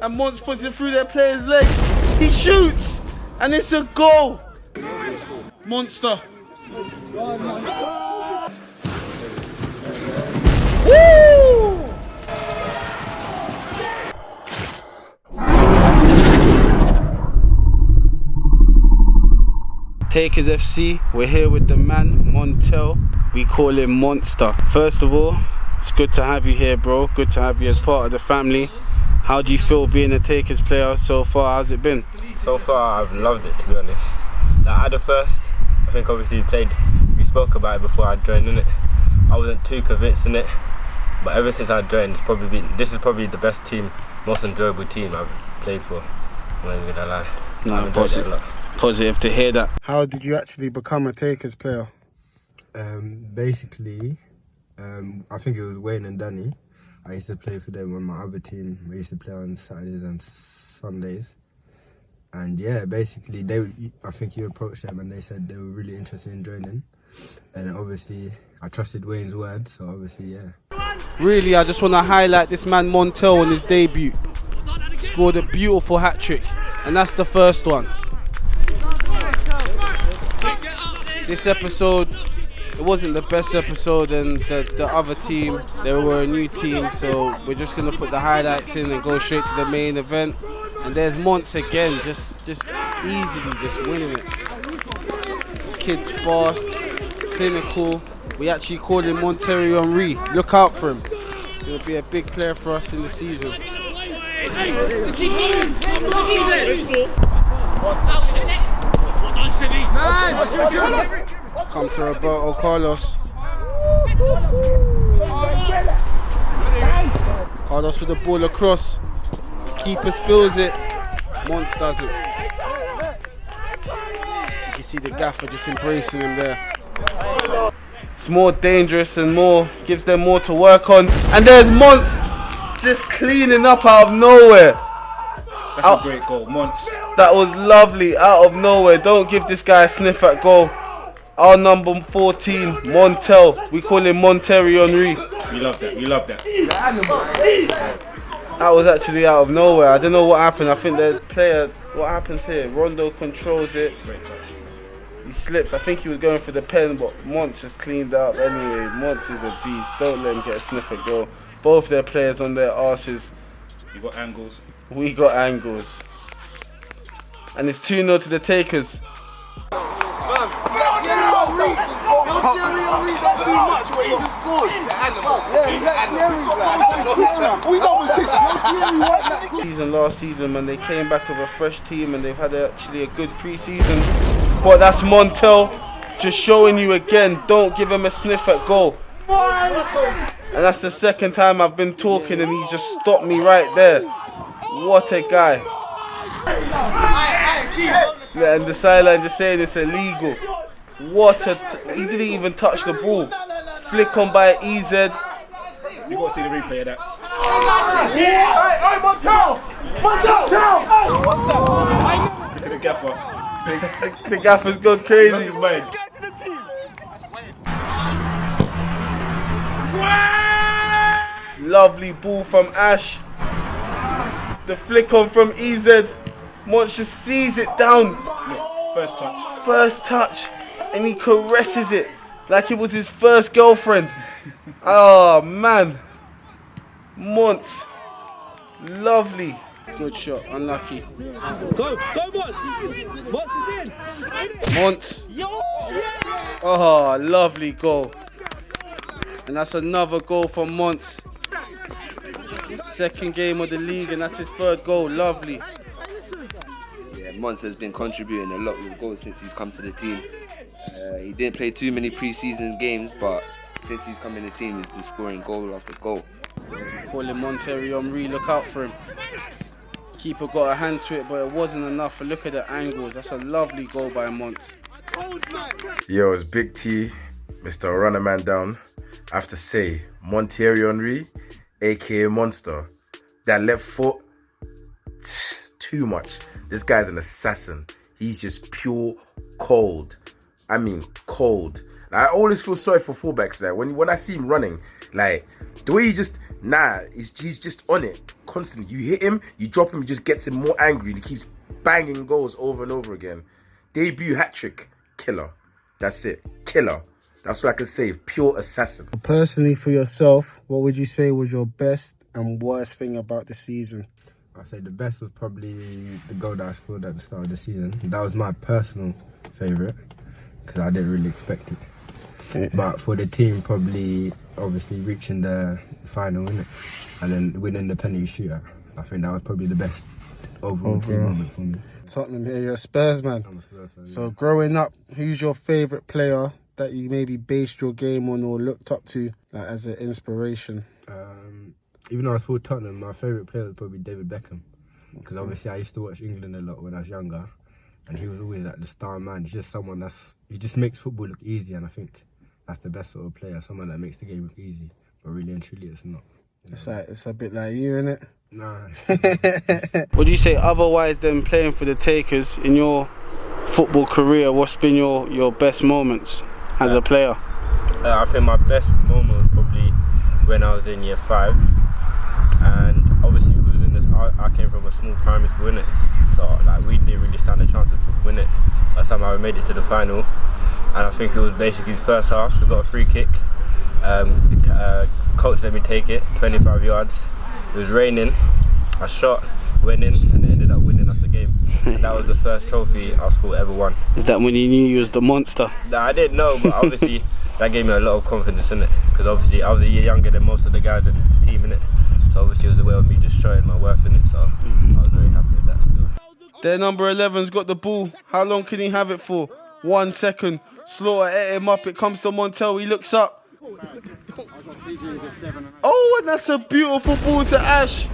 and Montz puts it through their player's legs. He shoots, and it's a goal. Monster. Woo! TAKERSFC, we're here with the man, Montel. We call him Monster. First of all, it's good to have you here, bro. Good to have you as part of the family. How do you feel being a Takers player so far? How's it been? So far, I've loved it, to be honest. At the first, I think obviously we spoke about it before I joined, innit? I wasn't too convinced in it, but ever since I joined, this is probably the best team, most enjoyable team I've played for. I'm not even gonna lie. No, positive to hear that. How did you actually become a Takers player? Basically, I think it was Wayne and Danny. I used to play for them on my other team. We used to play on Saturdays and Sundays. And yeah, basically, I think you approached them and they said they were really interested in joining. And obviously, I trusted Wayne's word, so obviously, yeah. Really, I just want to highlight this man Montel on his debut. Scored a beautiful hat-trick, and that's the first one. This episode, it wasn't the best episode, and the other team, they were a new team, so we're just going to put the highlights in and go straight to the main event. And there's Montz again, just easily just winning it. This kid's fast, clinical. We actually call him Monterey Henry. Look out for him. He's going to be a big player for us in the season. Comes to Roberto Carlos. Carlos with the ball across. Keeper spills it. Montz does it. You can see the gaffer just embracing him there. It's more dangerous and gives them more to work on. And there's Montz just cleaning up out of nowhere. That's a great goal, Montz. That was lovely, out of nowhere. Don't give this guy a sniff at goal. Our number 14, Montel. We call him Monterey Henry. We love that, we love that. That was actually out of nowhere. I don't know what happened. I think the player, what happens here? Rondo controls it. Great touch. He slips. I think he was going for the pen, but Montz just cleaned up anyway. Montz is a beast. Don't let him get a sniff at goal. Both their players on their arses. You got angles. We got angles. And it's 2-0 to the Takers. Last season, when they came back with a fresh team and they've had actually a good pre-season. But that's Montel just showing you again, don't give him a sniff at goal. And that's the second time I've been talking and he just stopped me right there. What a guy. Yeah, and the sideline just saying it's illegal. He didn't even touch the ball. Flick on by EZ. You got to see the replay of that. Hey, Montel! Look at the gaffer. The gaffer's gone crazy. Lost his mind. Lovely ball from Ash. The flick on from EZ. Montz just sees it down. First touch. First touch. And he caresses it like it was his first girlfriend. Oh man. Montz. Lovely. Good shot. Unlucky. Go Montz! Montz is in! Montz. Oh, lovely goal. And that's another goal from Montz. Second game of the league and that's his third goal. Lovely. Yeah, Montz has been contributing a lot with goals since he's come to the team. He didn't play too many pre-season games, but since he's come in the team, he's been scoring goal after goal. Call him Monterey Henry, look out for him. Keeper got a hand to it, but it wasn't enough. Look at the angles. That's a lovely goal by Montz. Yo, it's Big T, Mr. Runner Man Down. I have to say, Monterey Henry, aka Monster, that left foot, too much. This guy's an assassin. He's just pure cold. I mean, cold. I always feel sorry for fullbacks. Like when I see him running, like the way he just he's just on it constantly. You hit him, you drop him, he just gets him more angry and he keeps banging goals over and over again. Debut hat-trick, killer. That's it, killer. That's what I can say, pure assassin. Personally, for yourself, what would you say was your best and worst thing about the season? I'd say the best was probably the goal that I scored at the start of the season. That was my personal favourite because I didn't really expect it. Yeah. But for the team, probably obviously reaching the final, innit? And then winning the penalty shootout. I think that was probably the best overall team moment for me. Tottenham here, you're a Spurs man. I'm a Spurs fan. So growing up, who's your favourite player that you maybe based your game on or looked up to as an inspiration? Even though I was for Tottenham, my favourite player was probably David Beckham. Because obviously I used to watch England a lot when I was younger. And he was always like the star man. He's just someone he just makes football look easy. And I think that's the best sort of player. Someone that makes the game look easy. But really and truly it's not. It's a bit like you, innit? Nah. What do you say otherwise than playing for the Takers in your football career? What's been your best moments as a player? I think my best moment was probably when I was in year 5. And obviously I came from a small primary school, innit? So like we didn't really stand a chance of winning it. But somehow we made it to the final. And I think it was basically first half, we got a free kick. Coach let me take it, 25 yards. It was raining, I shot, went in, and it ended up winning us the game. And that was the first trophy our school ever won. Is that when you knew you was the monster? I didn't know, but obviously that gave me a lot of confidence in it. Because obviously I was a year younger than most of the guys in the team, innit? So obviously it was a way of me just showing my worth in it. So I was very happy with that still. Their number 11's got the ball. How long can he have it for? 1 second. Slaughter ate him up. It comes to Montel. He looks up. Oh, and that's a beautiful ball to Ash.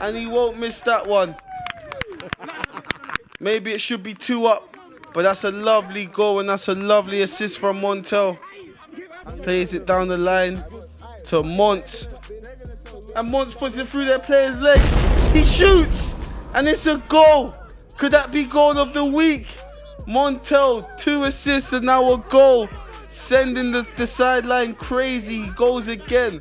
And he won't miss that one. Maybe it should be 2 up. But that's a lovely goal and that's a lovely assist from Montel. Plays it down the line to Montz. And Montz puts it through their player's legs. He shoots. And it's a goal. Could that be goal of the week? Montel, 2 assists and now a goal. Sending the sideline crazy. He goes again.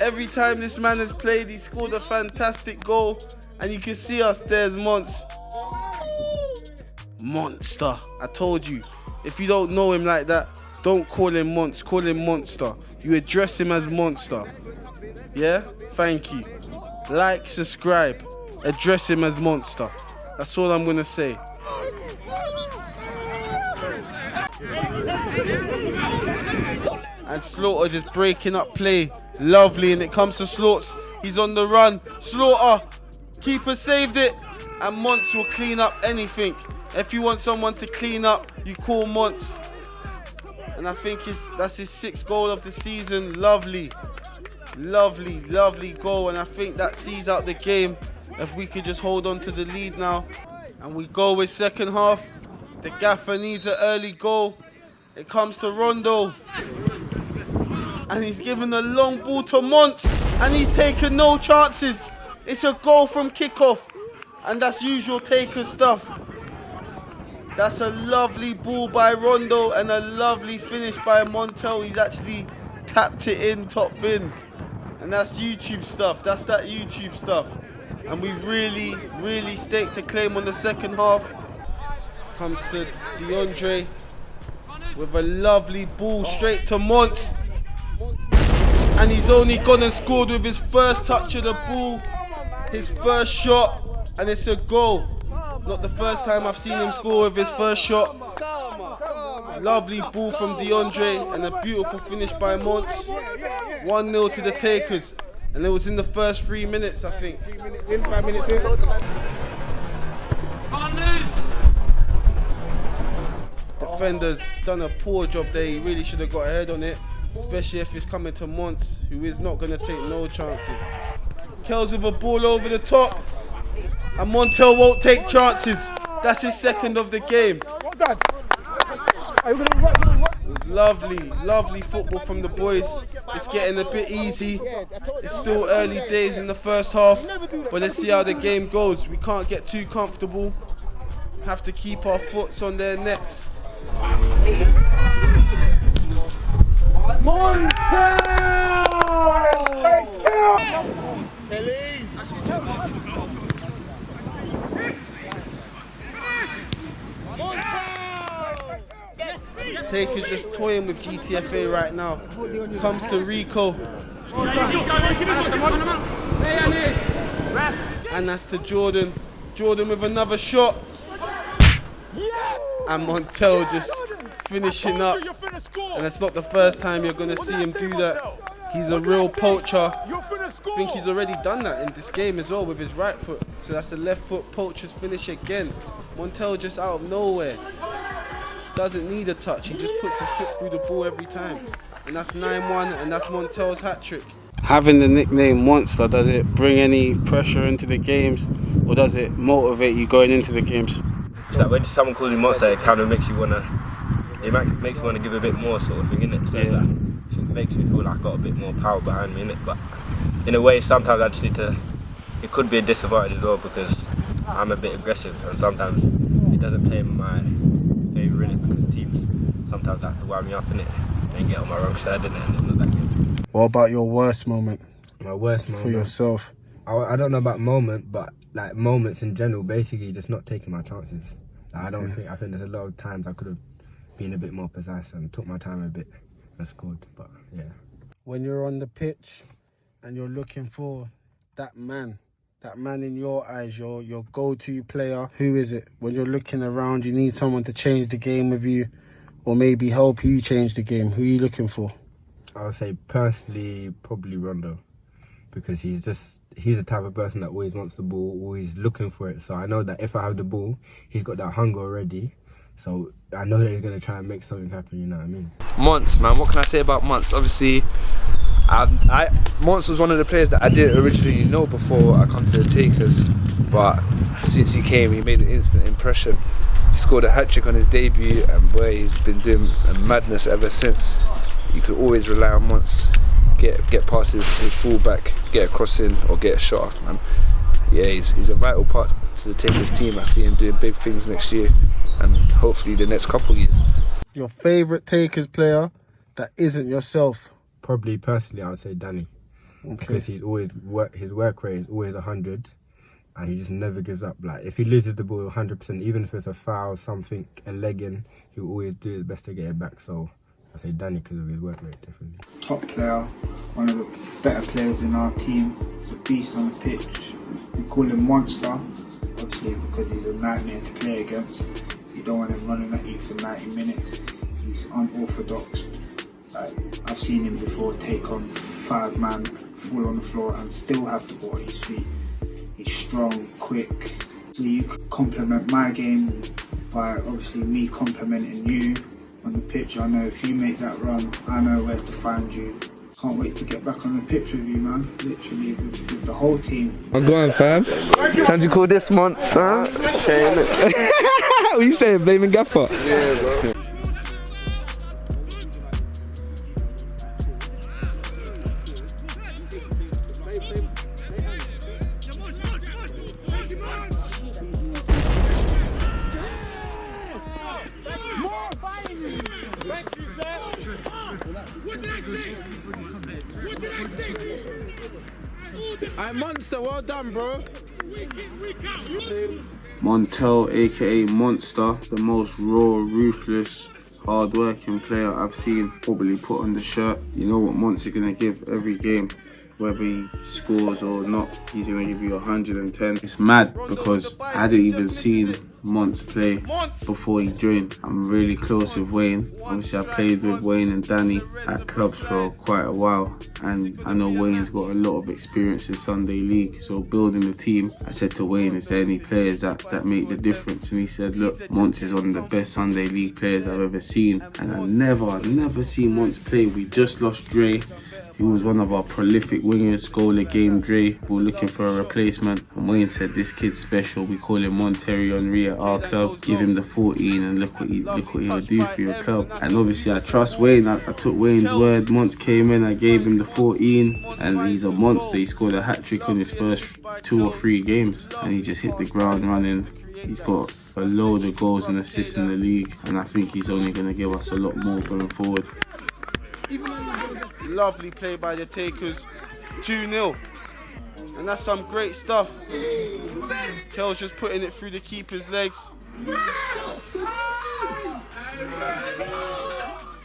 Every time this man has played, he scored a fantastic goal. And you can see us, there's Montz. Monster. I told you, if you don't know him like that, don't call him Montz, call him Monster. You address him as Monster. Yeah? Thank you. Like, subscribe. Address him as Monster. That's all I'm gonna say. And Slaughter just breaking up play. Lovely, and it comes to Slaughter. He's on the run. Slaughter, keeper saved it. And Montz will clean up anything. If you want someone to clean up, you call Montz. And I think that's his 6th goal of the season. Lovely. Lovely, lovely goal. And I think that sees out the game. If we could just hold on to the lead now. And we go with second half. The gaffer needs an early goal. It comes to Rondo. And he's given a long ball to Montz. And he's taken no chances. It's a goal from kickoff. And that's usual Taker stuff. That's a lovely ball by Rondo and a lovely finish by Montel. He's actually tapped it in top bins. And that's YouTube stuff. That's that YouTube stuff. And we really, really staked a claim on the second half. Comes to DeAndre with a lovely ball straight to Montz. And he's only gone and scored with his first touch of the ball. His first shot. And it's a goal. Not the first time I've seen him score with his first shot. Lovely ball from DeAndre and a beautiful finish by Montz. 1-0 to the Takers. And it was in the first 3 minutes, I think. 5 minutes in. Defender's done a poor job there. He really should have got a head on it. Especially if it's coming to Montz, who is not going to take no chances. Kells with a ball over the top. And Montel won't take chances. That's his 2nd of the game. It was lovely, lovely football from the boys. It's getting a bit easy. It's still early days in the first half. But let's see how the game goes. We can't get too comfortable. Have to keep our foots on their necks. Montel! Takers just toying with GTFA right now. Comes to Rico. And that's to Jordan. Jordan with another shot. And Montel just finishing up. And it's not the first time you're going to see him do that. He's a real poacher. I think he's already done that in this game as well with his right foot. So that's a left foot poacher's finish again. Montel just out of nowhere. Doesn't need a touch. He just puts his foot through the ball every time. And that's 9-1 and that's Montel's hat trick. Having the nickname Monster, does it bring any pressure into the games or does it motivate you going into the games? It's like when someone calls you Monster, it kind of makes you want to, makes you want to give a bit more sort of thing, innit? So yeah. It makes me feel like I've got a bit more power behind me, innit? But in a way, sometimes I just need to, it could be a disadvantage as well because I'm a bit aggressive and sometimes it doesn't play in my favour, innit? Because teams sometimes have to wind me up, innit? And get on my wrong side, innit? And it's not that good. What about your worst moment? My worst moment? For yourself? I don't know about moment, but like moments in general, basically just not taking my chances. Like, I think there's a lot of times I could have been a bit more precise and took my time a bit and scored, but yeah. When you're on the pitch and you're looking for that man in your eyes, your go-to player, who is it? When you're looking around, you need someone to change the game with you or maybe help you change the game. Who are you looking for? I would say personally probably Rondo, because he's the type of person that always wants the ball, always looking for it. So I know that if I have the ball, he's got that hunger already. So I know that he's going to try and make something happen, you know what I mean? Montz, man, what can I say about Montz? Obviously, Montz was one of the players that I didn't originally know before I come to the Takers. But since he came, he made an instant impression. He scored a hat-trick on his debut and boy, he's been doing a madness ever since. You could always rely on Montz. Get past his fullback, get a cross in or get a shot off, man. Yeah, he's a vital part to the Takers team. I see him doing big things next year and hopefully the next couple of years. Your favourite Takers player that isn't yourself? Probably personally I would say Danny. Okay. Because he's always his work rate is always 100 and he just never gives up. Like if he loses the ball 100%, even if it's a foul, something, a leg in, he'll always do his best to get it back. So I say Danny because of his work rate, definitely. Top player, one of the better players in our team. He's a beast on the pitch. We call him Monster, obviously because he's a nightmare to play against. You don't want him running at you for 90 minutes. He's unorthodox. I've seen him before take on 5 man, fall on the floor and still have the ball at his feet. He's strong, quick. So you could complement my game by obviously me complimenting you on the pitch. I know if you make that run, I know where to find you. Can't wait to get back on the pitch with you, man. Literally with the whole team. I'm going, fam. Time to call this Montz, huh? Okay, look. What are you saying, blaming Gaffer? Yeah, bro. Alright, Monster, well done, bro. Montel, aka Monster, the most raw, ruthless, hard-working player I've seen probably put on the shirt. You know what Montz is gonna give every game, whether he scores or not, he's gonna give you 110. It's mad because I hadn't even seen Montz play before he joined. I'm really close with Wayne. Obviously I played with Wayne and Danny at clubs for quite a while and I know Wayne's got a lot of experience in Sunday League. So building the team, I said to Wayne, is there any players that make the difference? And he said, look, Montz is one of the best Sunday League players I've ever seen. And I've never seen Montz play. We just lost Dre. He was one of our prolific wingers, goal a game Dre. We were looking for a replacement. And Wayne said, this kid's special. We call him Montel Henry at our club. Give him the 14 and look what he'll do for your club. And obviously I trust Wayne. I took Wayne's word. Montz came in, I gave him the 14. And he's a monster. He scored a hat-trick on his first 2 or 3 games. And he just hit the ground running. He's got a load of goals and assists in the league. And I think he's only going to give us a lot more going forward. Lovely play by the Takers, 2-0. And that's some great stuff. Kel's just putting it through the keeper's legs.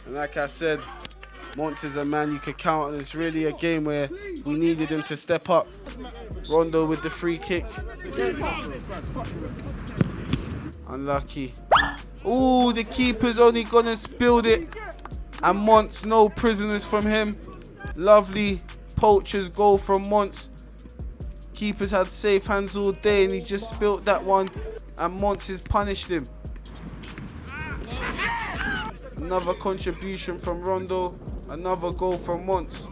And like I said, Montz is a man you could count on. It's really a game where we needed him to step up. Rondo with the free kick. Unlucky. Ooh, the keeper's only gone and spilled it. And Montz, no prisoners from him. Lovely poacher's goal from Montz. Keeper's had safe hands all day and he just spilt that one. And Montz has punished him. Another contribution from Rondo. Another goal from Montz.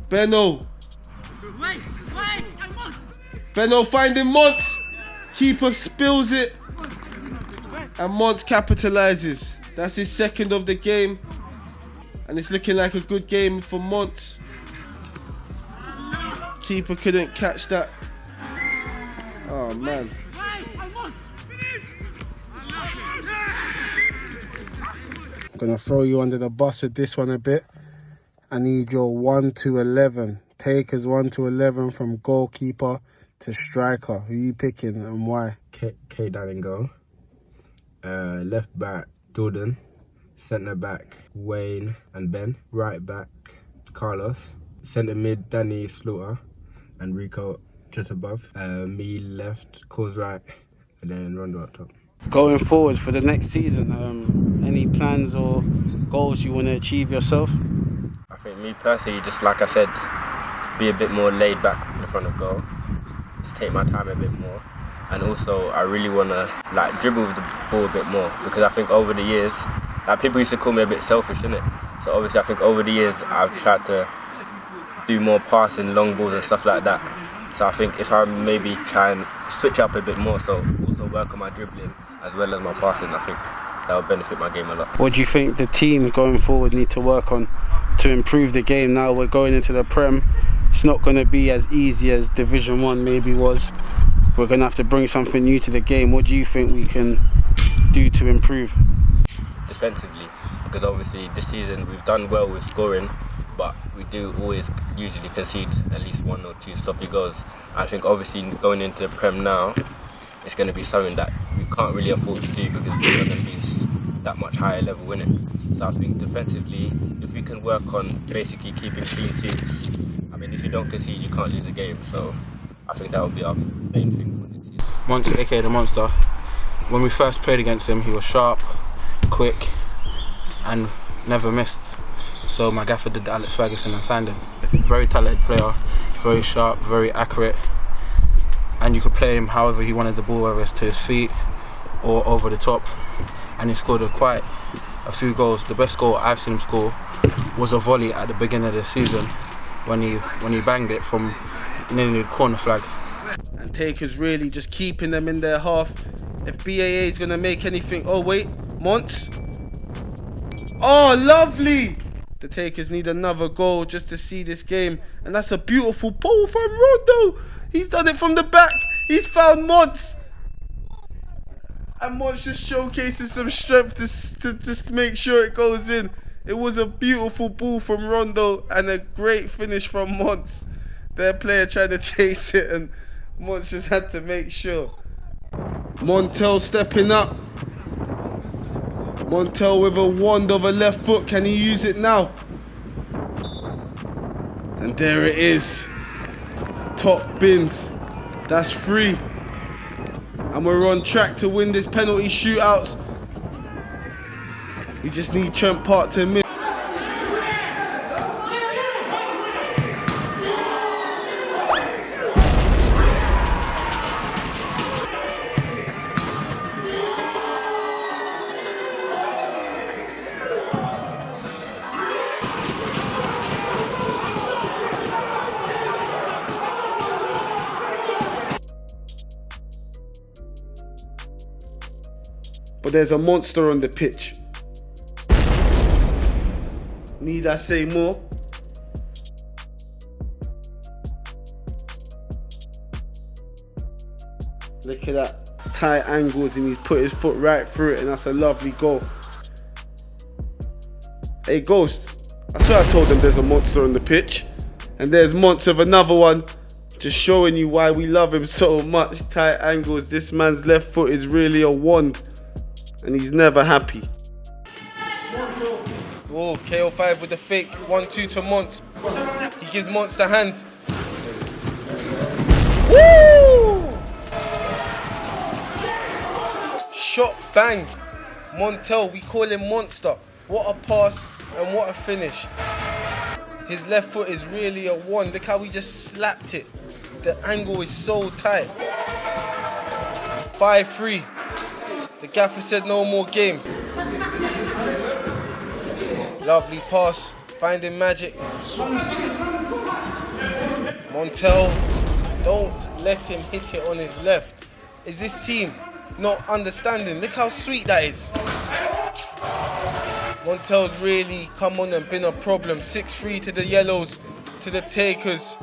Benno. Benno finding Montz. Keeper spills it. And Montz capitalizes. That's his second of the game. And it's looking like a good game for Montz. Keeper couldn't catch that. Oh man. I'm gonna throw you under the bus with this one a bit. I need your 1 to 11. Takers 1 to 11 from goalkeeper to striker. Who you picking and why? K down and goal. Left back Jordan. Centre back Wayne and Ben. Right back Carlos. Centre mid Danny Slaughter and Rico just above. Me left, Cause right, and then Rondo up top. Going forward for the next season, any plans or goals you want to achieve yourself? I think me personally, just like I said, be a bit more laid back in front of goal. Just take my time a bit more. And also, I really want to dribble with the ball a bit more, because I think over the years, people used to call me a bit selfish, innit? So obviously I think over the years I've tried to do more passing, long balls and stuff like that. So I think if I maybe try and switch up a bit more, so also work on my dribbling as well as my passing, I think that would benefit my game a lot. What do you think the team going forward need to work on to improve the game? Now we're going into the Prem. It's not going to be as easy as Division 1 maybe was. We're going to have to bring something new to the game. What do you think we can do to improve? Defensively, because obviously this season we've done well with scoring, but we do always usually concede at least 1 or 2 sloppy goals. I think obviously going into the Prem now, it's going to be something that we can't really afford to do, because we're going to be that much higher level in it. So I think defensively, if we can work on basically keeping clean sheets, I mean, if you don't concede, you can't lose a game. So I think that would be our main thing for the season. Montz, aka the Monster. When we first played against him, he was sharp, quick, and never missed. So my gaffer did the Alex Ferguson and signed him. Very talented player, very sharp, very accurate, and you could play him however he wanted the ball, whether it's to his feet or over the top. And he scored quite a few goals. The best goal I've seen him score was a volley at the beginning of the season when he banged it from nearly the corner flag. And Takers really just keeping them in their half. If BAA is going to make anything... Oh wait, Montz. Oh, lovely! The Takers need another goal just to see this game. And that's a beautiful ball from Rondo. He's done it from the back. He's found Montz. And Montz just showcases some strength to just make sure it goes in. It was a beautiful ball from Rondo and a great finish from Montz. Their player tried to chase it and Montz just had to make sure. Montel stepping up. Montel with a wand of a left foot. Can he use it now? And there it is. Top bins. That's 3. And we're on track to win this penalty shootouts. We just need Trent Park to miss. But there's a monster on the pitch. Need I say more? Look at that. Tight angles and he's put his foot right through it and that's a lovely goal. Hey Ghost, I swear I told them there's a monster on the pitch. And there's Montz with another one. Just showing you why we love him so much. Tight angles. This man's left foot is really a wand. And he's never happy. Oh, KO5 with the fake. 1-2 to Montz. He gives Montz the hands. Woo! Shot, bang. Montel, we call him Monster. What a pass and what a finish. His left foot is really a 1. Look how he just slapped it. The angle is so tight. 5-3. The gaffer said no more games. Lovely pass, finding magic. Montel, don't let him hit it on his left. Is this team not understanding? Look how sweet that is. Montel's really come on and been a problem. 6-3 to the yellows, to the takers.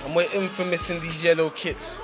And we're infamous in these yellow kits.